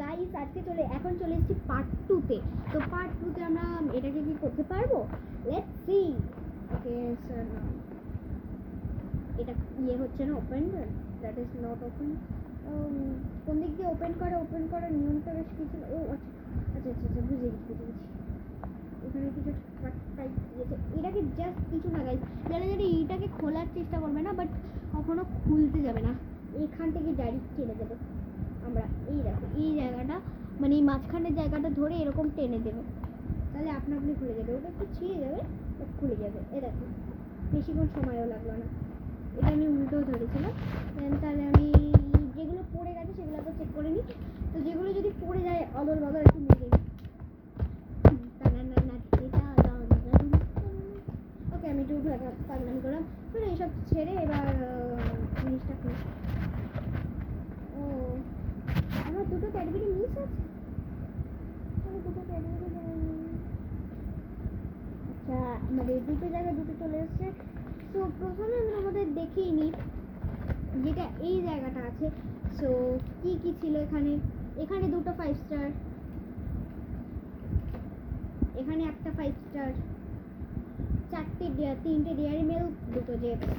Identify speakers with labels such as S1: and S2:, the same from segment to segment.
S1: Guys আজকে এখন চলে এসেছি পার্ট 2 তে। তো পার্ট 2 তে আমরা এটাকে কি করতে পারবো, লেটস সি। ওকে স্যার, এটা হচ্ছে না, open, that is not open. কোন দিক দিয়ে ওপেন করা নিয়মটা বেশ কিছু। ও আচ্ছা, বুঝে গেছি। এখানে কিছু টাইপ দিয়েছে, এটাকে জাস্ট কিছু না গাইস, যারা এইটাকে খোলার চেষ্টা করবে না, বাট কখনো খুলতে যাবে না, এখান থেকে ডাইরেক্ট টেনে দেবে। আমরা এই দেখো এই জায়গাটা, মানে এই মাঝখানের জায়গাটা ধরে এরকম টেনে দেবে, তাহলে আপনা আপনি খুলে যাবে। ওটা একটু ছিঁড়ে যাবে, খুলে যাবে। এ দেখো, বেশিক্ষণ সময়ও লাগলো না। এটা আমি উল্টো ধরেছিলাম। তাহলে আমি যেগুলো পড়ে গেছে সেগুলো তো চেক করে নিই। তো যেগুলো যদি পড়ে যায় অদল বদল একটু মেরে নিই। ওকে, আমি একটু পাগলামি করলাম। মানে এইসব ছেড়ে এবার জিনিসটা খুঁজ। ও, আমার দুটো ক্যাডবেরি মিস আছে। আচ্ছা, আমাদের দুটো জায়গায় দুটো চলে এসছে। তো প্রথমে আমরা আমাদের দেখিয়ে নিই যেটা এই জায়গাটা আছে। সো কি কি ছিল এখানে। এখানে দুটো 5 স্টার, এখানে একটা 5 স্টার, তিনটে ডেয়ারি মিল্ক, দুটো জেপস।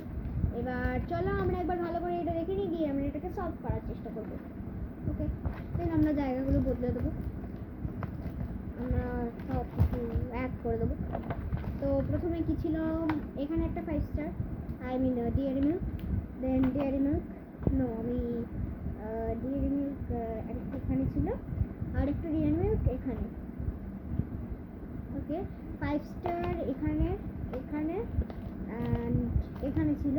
S1: এবার চলো আমরা একবার ভালো করে এটা দেখে নিয়ে গিয়ে আমরা এটাকে সলভ করার চেষ্টা করবো। ওকে, দেন আমরা জায়গাগুলো বদলে দেবো, আমরা সব কিছু অ্যাড করে দেবো। তো প্রথমে কি ছিল, এখানে একটা 5 star, I mean Dairy Milk, then Dairy Milk, no আমি ডেয়ারি মিল্ক এখানে ছিল, আর একটা ডেয়ারি মিল্ক এখানে। ওকে, 5 স্টার এখানে অ্যান্ড এখানে ছিল,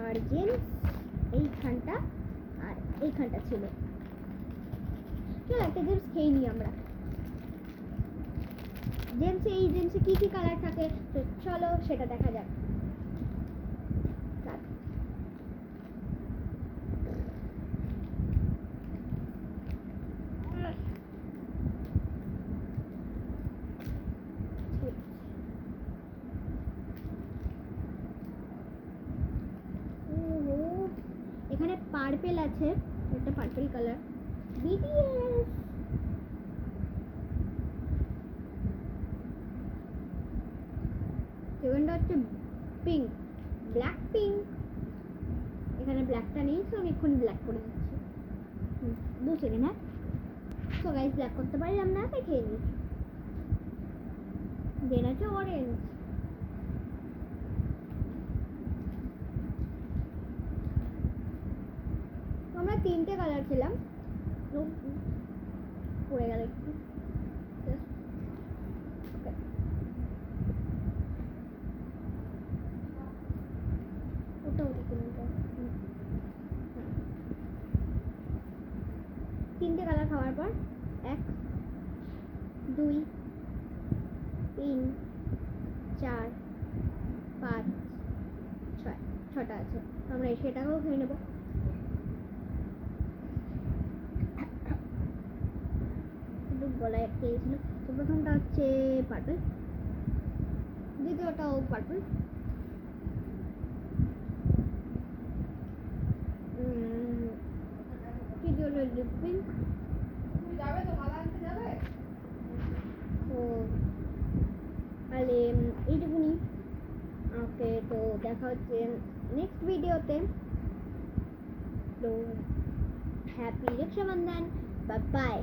S1: আর জেমস এইখানটা আর এইখানটা ছিল। চলো একটা জেমস খেয়ে নিই আমরা। জেমসে কি কি কালার থাকে, তো চলো সেটা দেখা যাক। এখানে পার্পল আছে, একটা পার্পল কালার, বিটিএস। সেকেন্ডটা হচ্ছে পিঙ্ক, ব্ল্যাক পিঙ্ক। এখানে ব্ল্যাকটা নেই, তো আমি এক্ষুনি ব্ল্যাক করে দিচ্ছি। 2 সেকেন্ড। হ্যাঁ, তো গাইস ব্ল্যাক করতে পারলাম না, তাই খেয়ে নিচ্ছি। দেন আছে অরেঞ্জ, আমরা 3টে কালার ছিলাম, পড়ে গেল একটু। তিনটে কালার খাওয়ার পর 1 2 3 4 5 6, 6টা আছে। আমরা সেটাকেও খেয়ে নেবো। গলায় খেয়েছিল। তো প্রথমটা হচ্ছে পার্পল, দ্বিতীয়টাও পার্পল, তৃতীয়টা ডিপ পিঙ্ক। তো তাহলে এইটুকুনি। ওকে, তো দেখা হচ্ছে নেক্সট ভিডিওতে। তো হ্যাপি রক্ষাবন্ধন, বাই বাই।